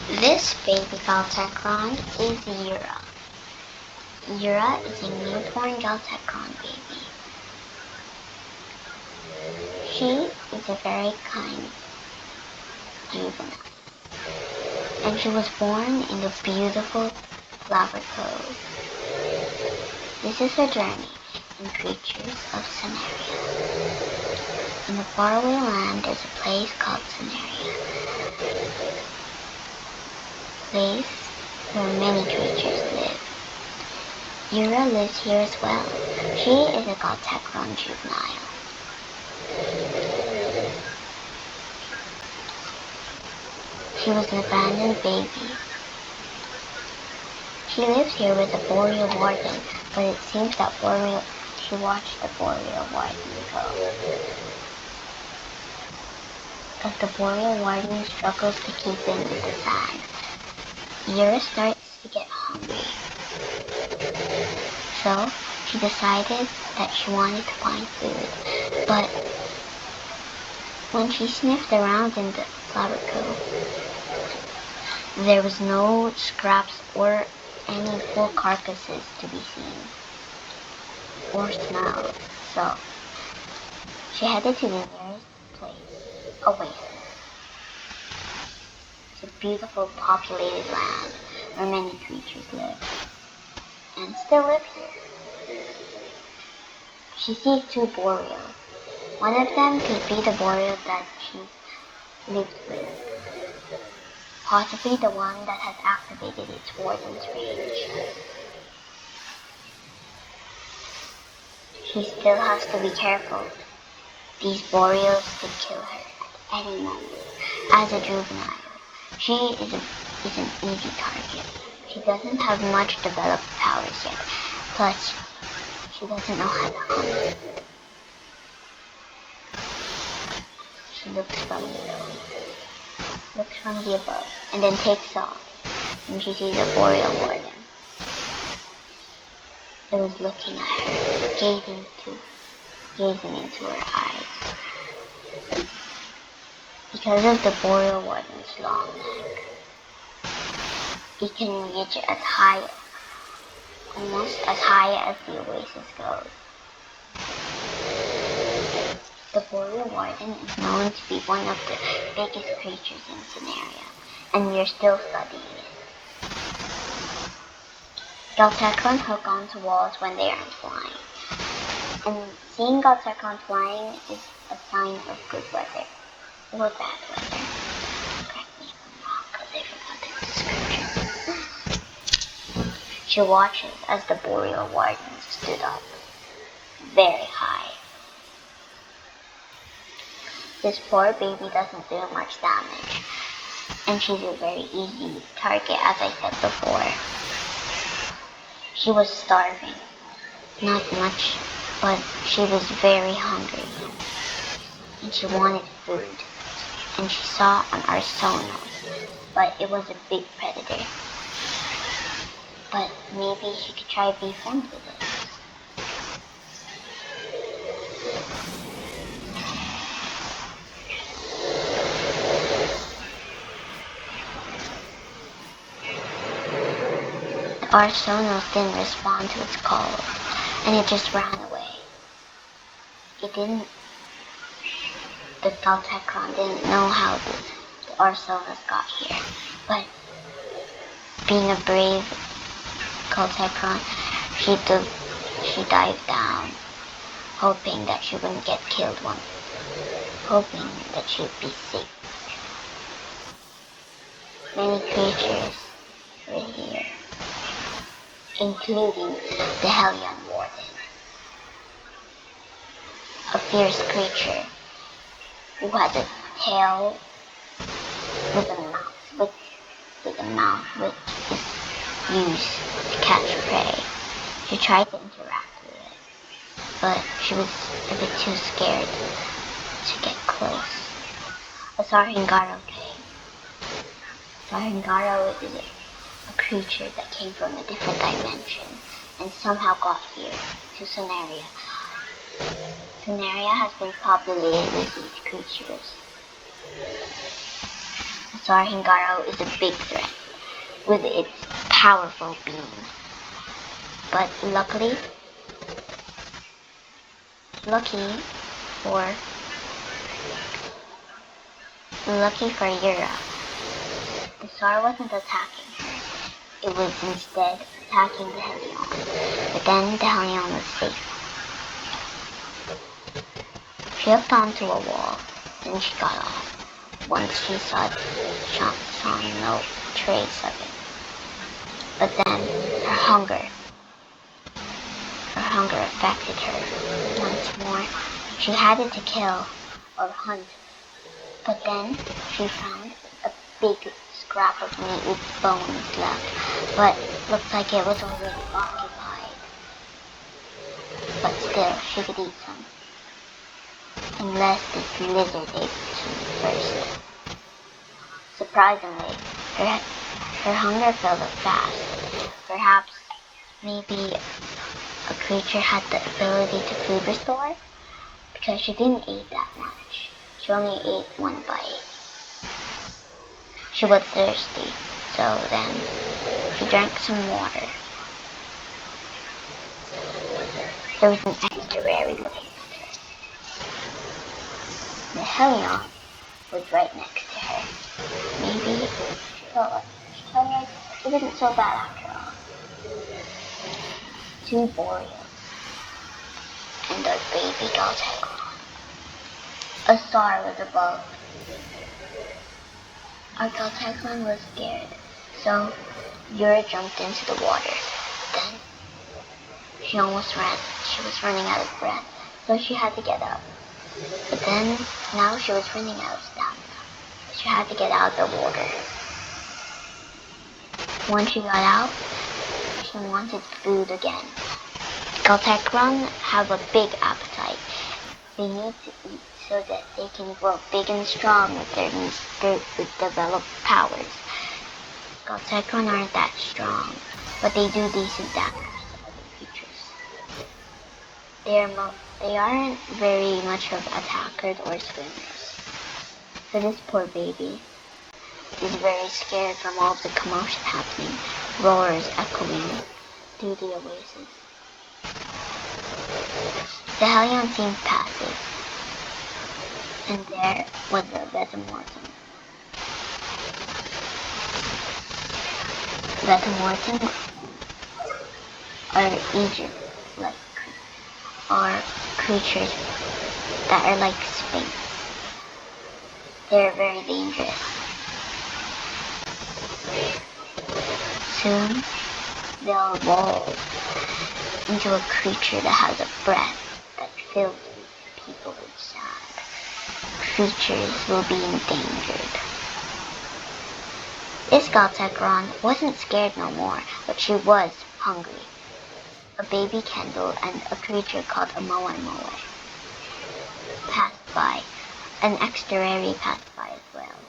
This baby Galtekron is Eura. Eura is a newborn Galtekron baby. She is a very kind juvenile, and she was born in the beautiful flower cove. This is her journey in creatures of Scenaria. In a faraway land there's a place called Scenaria. Place where many creatures live. Eura lives here as well. She is a Galtekron juvenile. She was an abandoned baby. She lives here with the Boreal Warden, but it seems that she watched the Boreal Warden go. As the Boreal Warden struggles to keep in with the sand, Eura starts to get hungry. So, she decided that she wanted to find food, but when she sniffed around in the flower cove, there was no scraps or any full carcasses to be seen or smelled, so she headed to the nearest place, Oasis. It's a beautiful populated land where many creatures live, and still live here. She sees two Boreals. One of them could be the Boreal that she lived with, possibly the one that has activated its Warden's rage. She still has to be careful. These Boreals could kill her at any moment. As a juvenile, she is an easy target. She doesn't have much developed powers yet, plus she doesn't know how to hunt. She looks from the above, and then takes off, and she sees a Boreal Warden. It was looking at her, gazing into her eyes. Because of the Boreal Warden's long neck, it can reach almost as high as the oasis goes. The Boreal Warden is known to be one of the biggest creatures in Scenaria, and we are still studying it. Galtekron hook onto walls when they aren't flying, and seeing Galtekron flying is a sign of good weather, or bad weather. Correct me if I'm wrong, because I forgot the description. She watches as the Boreal Warden stood up, very high. This poor baby doesn't do much damage, and she's a very easy target, as I said before. She was starving. Not much, but she was very hungry. And she wanted food. And she saw an Arsonos, but it was a big predator. But maybe she could try to be friends with it. The Arsonos didn't respond to its calls, and it just ran away. The Galtekron didn't know how the Arsonos got here, but being a brave Galtekron, she dived down, hoping that she wouldn't get killed hoping that she'd be safe. Many creatures were here, including the Hellion Warden, a fierce creature who has a tail with a mouth which is used to catch prey. She tried to interact with it, but she was a bit too scared to get close. A Sarhangaro came. Sarhangaro is a creature that came from a different dimension and somehow got here to Scenaria. Scenaria has been populated with these creatures. A Sarhingaro is a big threat with its powerful beam. But lucky for Eura, the Tsar wasn't attacking her. It was instead attacking the Helion. But then the Helion was safe. She hooked onto a wall, then she got off. Once she saw no trace of it. But then her hunger affected her once more. She had it to kill or hunt. But then she found a big scrap of meat with bones left, but looked like it was already occupied. But still, she could eat some. Unless this lizard ate some first. Surprisingly, her hunger filled up fast. Perhaps, maybe a creature had the ability to food restore? Because she didn't eat that much. She only ate one bite. She was thirsty, so then she drank some water. There was an estuary looking at her. The Helion was right next to her. Maybe she felt like it wasn't so bad after all. Two Boreals and their baby Galtekron. A star was above. Our Galtekron was scared, so Eura jumped into the water. Then she almost ran. She was running out of breath, so she had to get up. But then, now she was running out of stamina. She had to get out of the water. Once she got out, she wanted food again. Galtekron have a big appetite. They need to eat so that they can grow big and strong with developed powers. Galtekron aren't that strong, but they do decent damage to other creatures. They aren't very much of attackers or swimmers. So this poor baby is very scared from all of the commotion happening, roars echoing through the oasis. The Helion seemed passive, and there was a Vetamortem. Vetamortem are Egypt-like, are creatures that are like sphinx. They're very dangerous. Soon, they'll evolve into a creature that has a breath that fills people with sand. Creatures will be endangered. This Galtekron wasn't scared no more, but she was hungry. A baby candle and a creature called a moe passed by. An estuary passed by as well.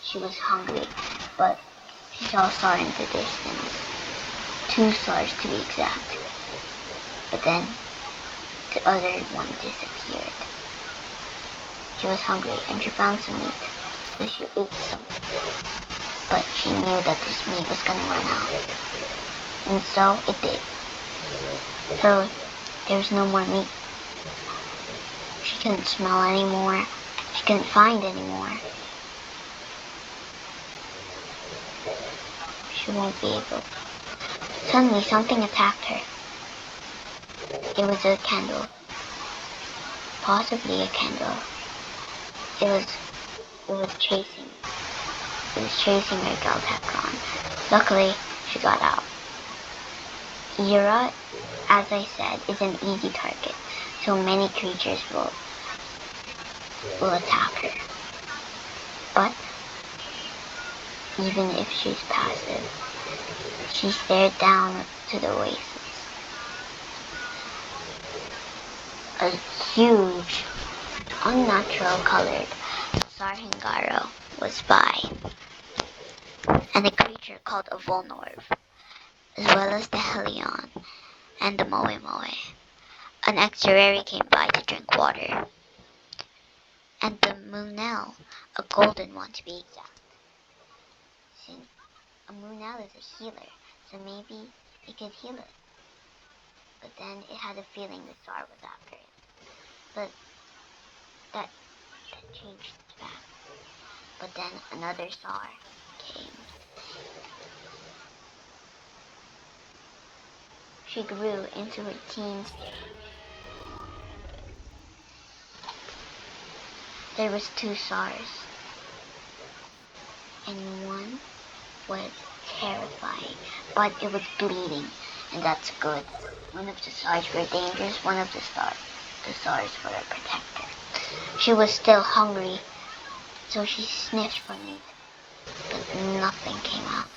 She was hungry, but she saw a star in the distance. 2 stars to be exact. But then, the other one disappeared. She was hungry and she found some meat, so she ate some. But she knew that this meat was gonna run out. And so it did. So there was no more meat. She couldn't smell anymore. She couldn't find anymore. She won't be able. Suddenly something attacked her. It was a candle. Possibly a candle. It was chasing her Galtekron. Luckily, she got out. Eura, as I said, is an easy target, so many creatures will attack her. But even if she's passive, she stared down to the oasis. A huge, unnatural colored Sarhingaro was by, and a creature called a Volnorv, as well as the Helion and the moe. An estuary came by to drink water, and the Munel, a golden one to be exact. poison, a Munel is a healer, so maybe it could heal it. But then it had a feeling the star was after it. But that changed back. But then another star came. She grew into her teen stage. There was 2 stars, and one was terrifying, but it was bleeding, and that's good. One of the stars were dangerous, one of the stars were a protector. She was still hungry, so she sniffed for meat, but nothing came out.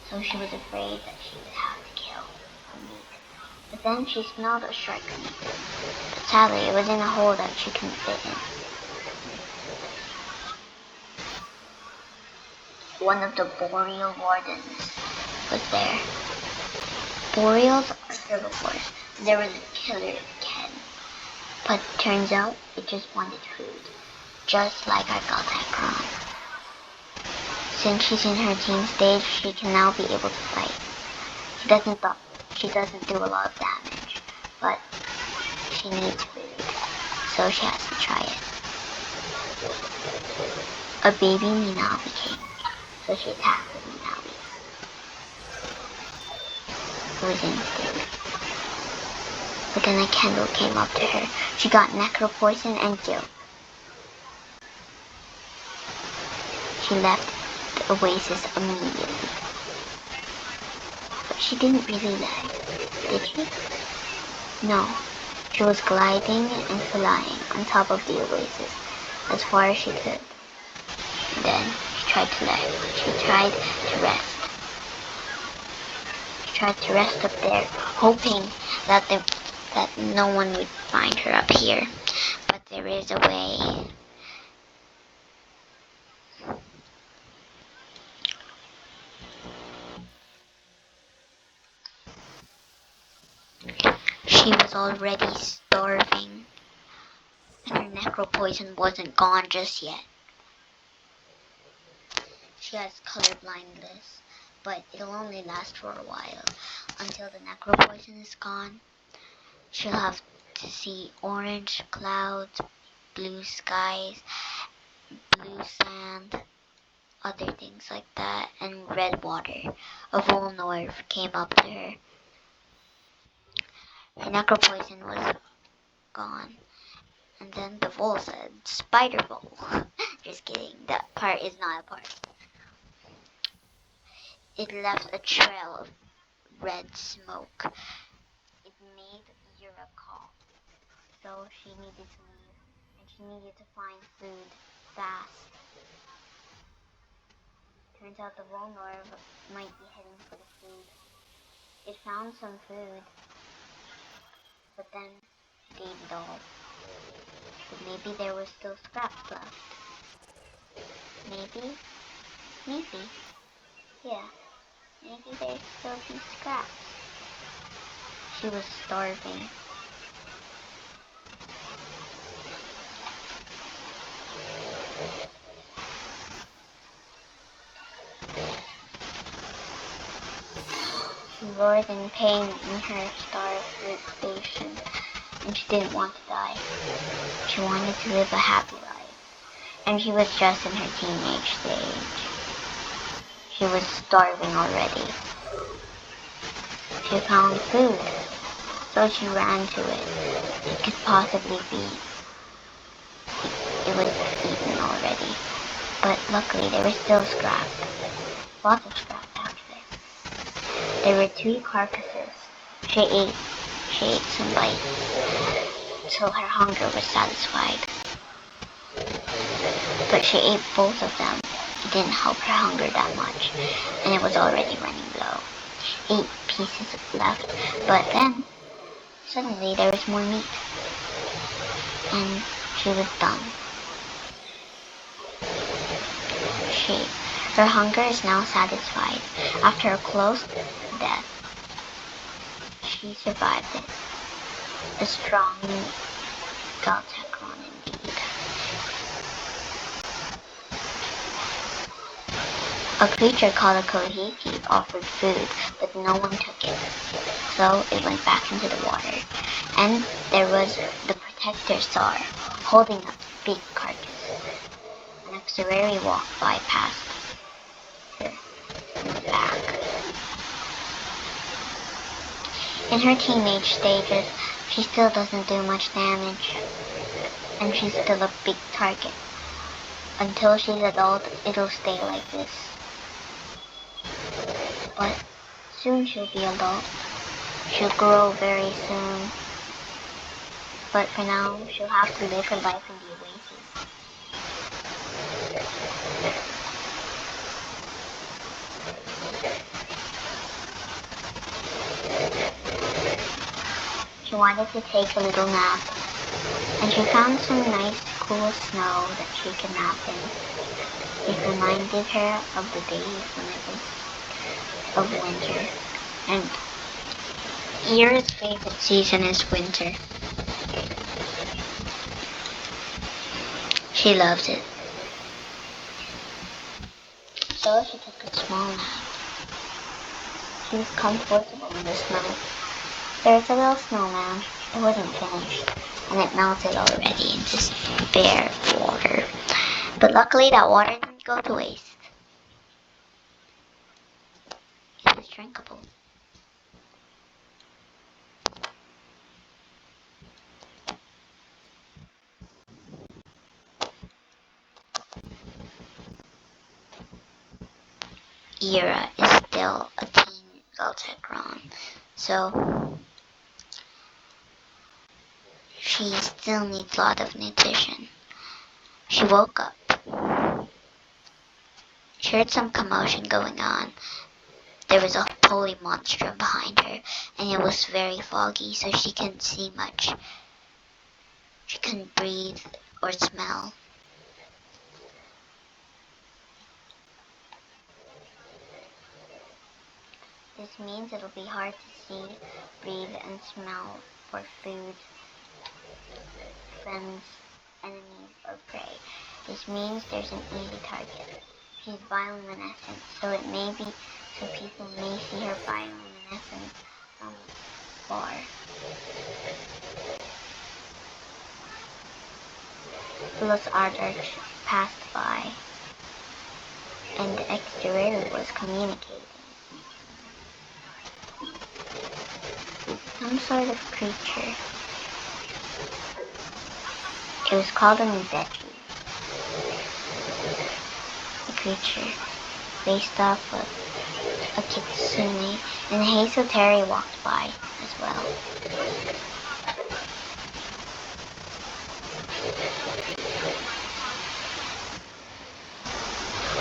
So she was afraid that she would have to kill for meat. But then she smelled a shark meat. But sadly, it was in a hole that she couldn't fit in. One of the boreal wardens was there. Boreals are herbivores. There was a killer Ken. But turns out it just wanted food. Just like our Galtekron. Since she's in her teen stage, she can now be able to fight. She doesn't do a lot of damage, but she needs food, so she has to try it. A baby Minawi came, so she attacked the Minawi. It was instinct. But then a Kendall came up to her. She got necro poison and killed. She left the oasis immediately. But she didn't really lag, did she? No. She was gliding and flying on top of the oasis as far as she could. And then she tried to lag. She tried to rest. She tried to rest up there, hoping that no one would find her up here. But there is a way. She was already starving, and her necro poison wasn't gone just yet. She has color blindness, but it'll only last for a while. Until the necro poison is gone, she'll have to see orange clouds, blue skies, blue sand, other things like that, and red water. A Volnorv came up to her. Her necro poison was gone. And then the Vol said, Spider Vol. Just kidding, that part is not a part. It left a trail of red smoke. It made Eura call. So she needed to leave, and she needed to find food fast. Turns out the Volnorv might be heading for the food. It found some food, but then she gave it all. But maybe there was still scraps left. Maybe? Yeah. Maybe there'd still be scraps. She was starving. She roared in pain in her starved station, and she didn't want to die. She wanted to live a happy life, and she was just in her teenage stage. She was starving already. She found food, so she ran to it. It could possibly be it was eaten already, but luckily there was still scrap. Lots of scrap actually. There were 2 carcasses. She ate some bites, so her hunger was satisfied. But she ate both of them. It didn't help her hunger that much, and it was already running low. 8 pieces left, but then suddenly there was more meat, and she was done. Her hunger is now satisfied. After a close death, she survived it. A strong Galtekron indeed. A creature called a Kohiki offered food, but no one took it, so it went back into the water. And there was the protector Tsar, holding a big carcass. An actuary walked by past her in the back. In her teenage stages, she still doesn't do much damage, and she's still a big target. Until she's adult, it'll stay like this. But soon she'll be adult. She'll grow very soon. But for now, she'll have to live her life in the oasis. She wanted to take a little nap, and she found some nice cool snow that she could nap in. It reminded her of the days when it was of winter, and Eura's favorite season is winter. She loves it. So she took a small nap. She was comfortable in the snow. There was a little snowman. It wasn't finished, and it melted already into bare water. But luckily that water didn't go to waste. It was drinkable. Eura is still a teen Galtekron, so she still needs a lot of nutrition. She woke up. She heard some commotion going on. There was a holy monstrum behind her, and it was very foggy, so she couldn't see much. She couldn't breathe or smell. This means it'll be hard to see, breathe, and smell for food, friends, enemies, or prey. This means there's an easy target. She's bioluminescent, so people may see her bioluminescence from far. Los Arch passed by, and the exterior was communicating. Some sort of creature. It was called a Midechi. The creature faced off a kitsune, and Hazel Terry walked by as well.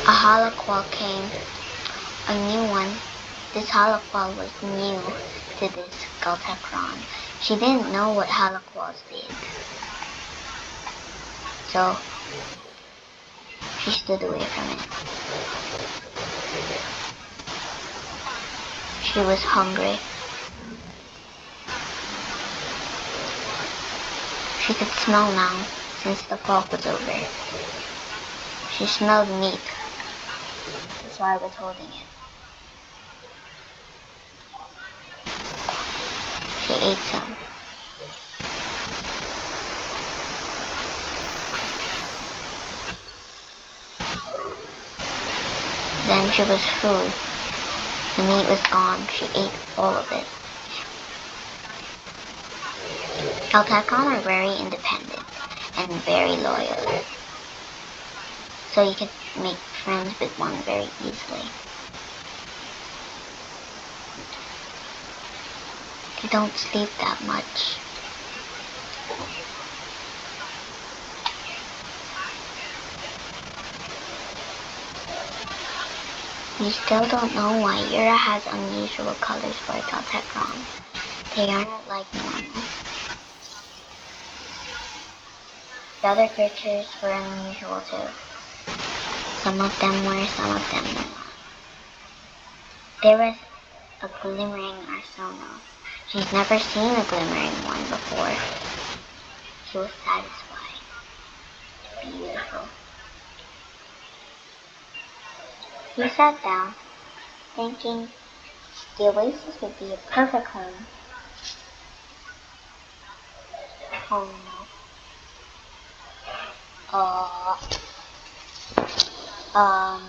A holoqual came, a new one. This holoqual was new to this Galtekron. She didn't know what holoquals did, so she stood away from it. She was hungry. She could smell now, since the fog was over. She smelled meat. That's why I was holding it. She ate some. Then she was full. The meat was gone. She ate all of it. Galtekron are very independent and very loyal, so you can make friends with one very easily. They don't sleep that much. We still don't know why Eura has unusual colors for Galtekron. They aren't like normal. The other creatures were unusual too. Some of them were, some of them were not. There was a glimmering Arsonos. She's never seen a glimmering one before. She was satisfied. Beautiful. He sat down, thinking the oasis would be a perfect home. Oh no. Uh, um,